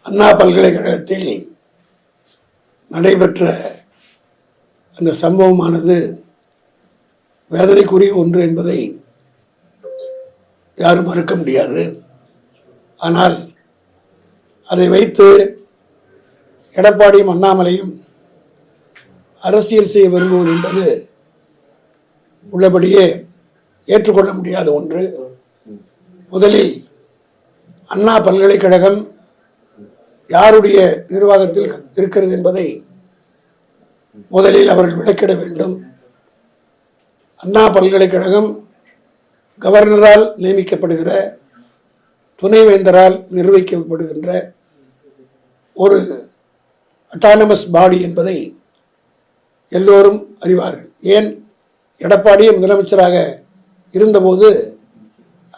அண்ணா பல்கலைக்கழகத்தில் நடைபெற்ற அந்த சம்பவமானது வேதனைக்குரிய ஒன்று என்பதை யாரும் மறுக்க முடியாது. ஆனால் அதை வைத்து எடப்பாடியும் அண்ணாமலையும் அரசியல் செய்ய விரும்புவது என்பது உள்ளபடியே ஏற்றுக்கொள்ள முடியாத ஒன்று. முதலில் அண்ணா பல்கலைக்கழகம் யாருடைய நிர்வாகத்தில் இருக்கிறது என்பதை முதலில் அவர்கள் விளக்கிட வேண்டும். அண்ணா பல்கலைக்கழகம் கவர்னரால் நியமிக்கப்படுகிற, துணைவேந்தரால் நிர்வகிக்கப்படுகின்ற ஒரு அட்டானமஸ் பாடி என்பதை எல்லோரும் அறிவார்கள். ஏன், எடப்பாடியே முதலமைச்சராக இருந்தபோது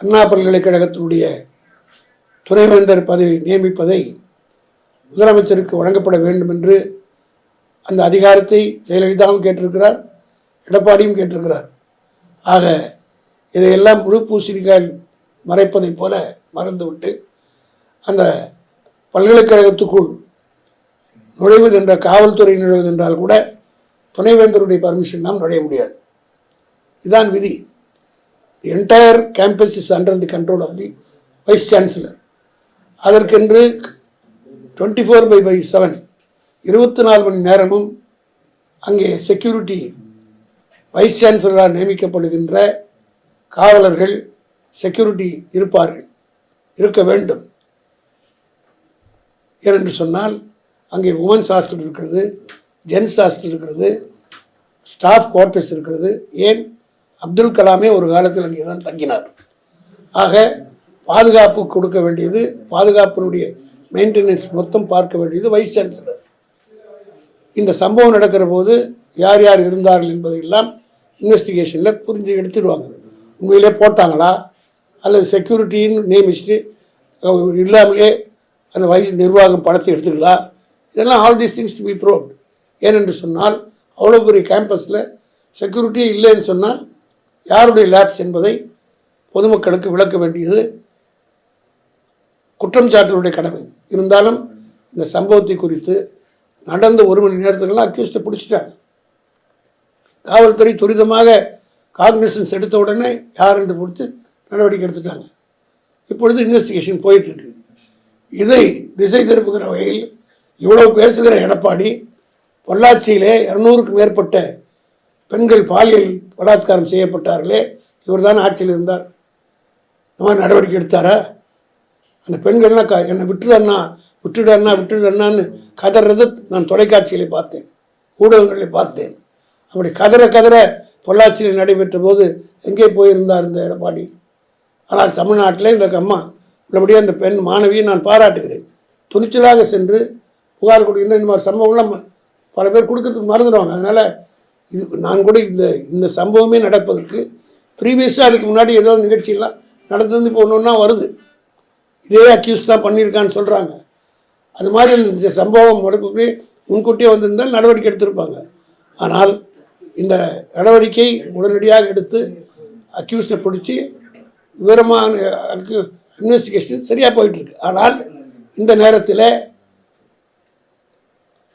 அண்ணா பல்கலைக்கழகத்தினுடைய துணைவேந்தர் பதவி நியமிப்பதை முதலமைச்சருக்கு வழங்கப்பட வேண்டும் என்று அந்த அதிகாரத்தை ஜெயலலிதாவும் கேட்டிருக்கிறார், எடப்பாடியும் கேட்டிருக்கிறார். ஆக இதையெல்லாம் முழு பூசணிக்காய் மறைப்பதைப் போல மறந்துவிட்டு அந்த பல்கலைக்கழகத்துக்குள் நுழைவதென்ற, காவல்துறை நுழைவதென்றால் கூட துணைவேந்தருடைய பர்மிஷன் நாம் நுழைய முடியாது. இதுதான் விதி. The entire campus is under the control of the vice chancellor. அதற்கென்று 24/7 24 மணி நேரமும் அங்கே செக்யூரிட்டி, வைஸ் சான்சலரால் நியமிக்கப்படுகின்ற காவலர்கள், செக்யூரிட்டி இருப்பார்கள், இருக்க வேண்டும். ஏனென்று சொன்னால் அங்கே உமன்ஸ் ஹாஸ்டல் இருக்கிறது, ஜென்ஸ் ஹாஸ்டல் இருக்கிறது, ஸ்டாஃப் குவார்ட்டர்ஸ் இருக்கிறது. ஏன், அப்துல் கலாமே ஒரு காலத்தில் அங்கே தான் தங்கினார். ஆக பாதுகாப்பு கொடுக்க வேண்டியது, பாதுகாப்பினுடைய மெயின்டெனன்ஸ் மொத்தம் பார்க்க வேண்டியது வைஸ் சான்சலர். இந்த சம்பவம் நடக்கிற போது யார் யார் இருந்தார்கள் என்பதையெல்லாம் இன்வெஸ்டிகேஷனில் புரிஞ்சு எடுத்துடுவாங்க. உண்மையிலே போட்டாங்களா அல்லது செக்யூரிட்டின்னு நியமிச்சுட்டு இல்லாமலே அந்த வைஸ் நிர்வாகம் பணத்தை எடுத்துக்கலாம், இதெல்லாம் all these things to be proved. ஏனென்று சொன்னால் அவ்வளோ பெரிய கேம்பஸில் செக்யூரிட்டியே இல்லைன்னு சொன்னால் யாருடைய லேப்ஸ் என்பதை பொதுமக்களுக்கு விளக்க வேண்டியது குற்றம் சாட்டுவருடைய கடமை. இருந்தாலும் இந்த சம்பவத்தை குறித்து நடந்த 1 மணி நேரத்துக்கெல்லாம் அக்யூஸ்டை பிடிச்சிட்டாங்க. காவல்துறை துரிதமாக காக்னிசன்ஸ் எடுத்த உடனே யார் என்று பொறுத்து நடவடிக்கை எடுத்துட்டாங்க. இப்பொழுது இன்வெஸ்டிகேஷன் போயிட்டுருக்கு. இதை திசை திருப்புகிற வகையில் இவ்வளவு பேசுகிற எடப்பாடி பொள்ளாச்சியிலே 200க்கு மேற்பட்ட பெண்கள் பாலியல் பலாத்காரம் செய்யப்பட்டார்களே, இவர் தான் ஆட்சியில் இருந்தார், இந்த மாதிரி நடவடிக்கை எடுத்தாரா? அந்த பெண்கள்லாம் என்னை விட்டுடண்ணான்னு கதறதை நான் தொலைக்காட்சியிலே பார்த்தேன், ஊடகங்களில் பார்த்தேன். அப்படி கதற பொள்ளாச்சியில் நடைபெற்ற போது எங்கே போயிருந்தார் இந்த எடப்பாடி? ஆனால் தமிழ்நாட்டில் இந்த அம்மா உள்ளபடியே அந்த பெண் மாணவியை நான் பாராட்டுகிறேன். துணிச்சலாக சென்று புகார் கொடுக்கின்ற இந்த மாதிரி சம்பவம்லாம் பல பேர் கொடுக்கறதுக்கு மறந்துடுவாங்க. அதனால் இது நான் கூட இந்த சம்பவமே நடப்பதற்கு ப்ரீவியஸாக அதுக்கு முன்னாடி ஏதோ நிகழ்ச்சியெல்லாம் நடந்து இப்போ ஒன்று வருது, இதே அக்யூஸ் தான் பண்ணியிருக்கான்னு சொல்கிறாங்க. அது மாதிரி இந்த சம்பவம் முன்கூட்டியே வந்திருந்தால் நடவடிக்கை எடுத்திருப்பாங்க. ஆனால் இந்த நடவடிக்கை உடனடியாக எடுத்து அக்யூஸ்டை பிடிச்சி விவரமான இன்வெஸ்டிகேஷன் சரியாக போயிட்டுருக்கு. ஆனால் இந்த நேரத்தில்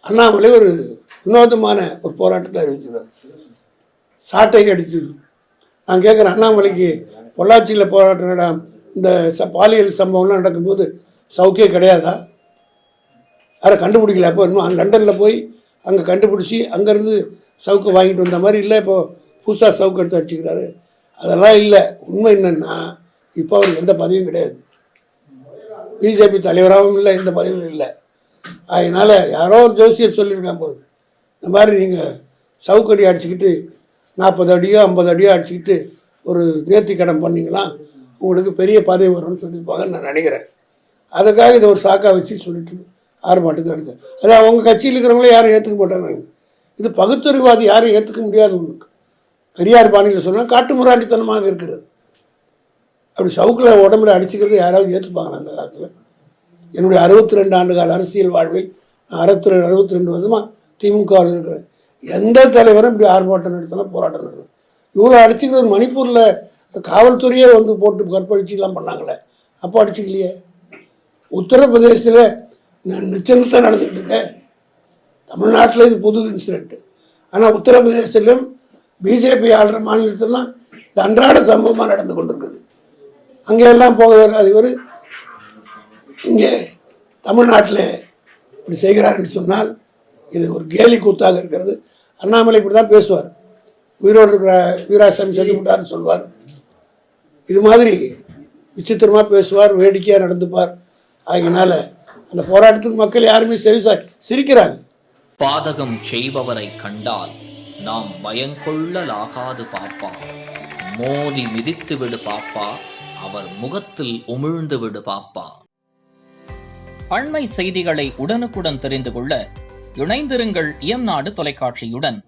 அண்ணாமலை ஒரு வினோதமான ஒரு போராட்டத்தை அறிவிக்கிறார், சாட்டை அடித்து. நான் கேட்குறேன், அண்ணாமலைக்கு பொள்ளாச்சியில் போராட்டம் இந்த பாலியல் சம்பவம்லாம் நடக்கும்போது சவுக்கே கிடையாதா? யாரை கண்டுபிடிக்கல? அப்போ இன்னும் லண்டனில் போய் அங்கே கண்டுபிடிச்சி அங்கேருந்து சவுக்கு வாங்கிட்டு வந்த மாதிரி இல்லை, இப்போது புதுசாக சவுக்கு எடுத்து அடிச்சுக்கிறாரு. அதெல்லாம் இல்லை. உண்மை என்னென்னா இப்போ அவருக்கு எந்த பதவியும் கிடையாது, பிஜேபி தலைவராகவும் இல்லை, எந்த பதவியும் இல்லை. அதனால் யாரோ ஒரு ஜோசியர் சொல்லியிருக்கான் போது, இந்த மாதிரி நீங்கள் சவுக்கடி அடிச்சுக்கிட்டு 40 அடியோ 50 அடியோ அடிச்சுக்கிட்டு ஒரு நேர்த்தி கடன் பண்ணிங்கன்னா உங்களுக்கு பெரிய பதவி வரும்னு சொல்லியிருப்பாங்கன்னு நான் நினைக்கிறேன். அதுக்காக இதை ஒரு சாக்கா வச்சு சொல்லிட்டு ஆர்ப்பாட்டத்தில் எடுத்தேன். அது அவங்க கட்சியில் இருக்கிறவங்களே யாரும் ஏற்றுக்க மாட்டாங்க. இது பகுத்தறிவாதி யாரும் ஏற்றுக்க முடியாது. ஒன்று பெரியார் பாணியில் சொன்னால் காட்டு முராண்டித்தனமாக இருக்கிறது. அப்படி சவுக்கில் உடம்புல அடிச்சுக்கிறது யாராவது ஏற்றுப்பாங்களா அந்த காலத்தில்? என்னுடைய 62 ஆண்டு கால அரசியல் வாழ்வில் 62 வருஷமாக திமுகவில் இருக்கிறது. எந்த தலைவரும் இப்படி ஆர்ப்பாட்டம் நடத்தலாம், போராட்டம் நடத்தலாம். இவ்வளோ அடிச்சுக்கிறது மணிப்பூரில் காவல்துறையே வந்து போட்டு கற்பழிச்சிலாம் பண்ணாங்களே, அப்போ அடிச்சுக்கலையே. உத்தரப்பிரதேசத்தில் நிச்சயமாக நடந்துட்டு இருக்க. தமிழ்நாட்டில் இது புது இன்சிடென்ட். ஆனால் உத்தரப்பிரதேசத்திலும் பிஜேபி ஆளுற மாநிலத்திலாம் இது அன்றாட சம்பவமாக நடந்து கொண்டிருக்குது. அங்கெல்லாம் போக வேண்டாத இவர் இங்கே தமிழ்நாட்டில் இப்படி செய்கிறார் என்று சொன்னால் இது ஒரு கேலி கூத்தாக இருக்கிறது. அண்ணாமலை இப்படி தான் பேசுவார். உயிரோடு இருக்கிற வீராசாமி செஞ்சு விட்டார்னு சொல்வார். இது மாதிரி விசித்திரமாக பேசுவார், வேடிக்கையாக நடந்துப்பார். ஆகினால அந்த போராட்டத்துக்கு மக்கள் யாருமே சிரிக்கிறாங்க. பாதகம் செய்பவரை கண்டால் நாம் பயங்கொள்ளலாகாது பாப்பா, மோதி மிதித்து விடு பாப்பா, அவர் முகத்தில் உமிழ்ந்து விடு பாப்பா. அண்மை செய்திகளை உடனுக்குடன் தெரிந்து கொள்ள இணைந்திருங்கள் இயம்நாடு தொலைக்காட்சியுடன்.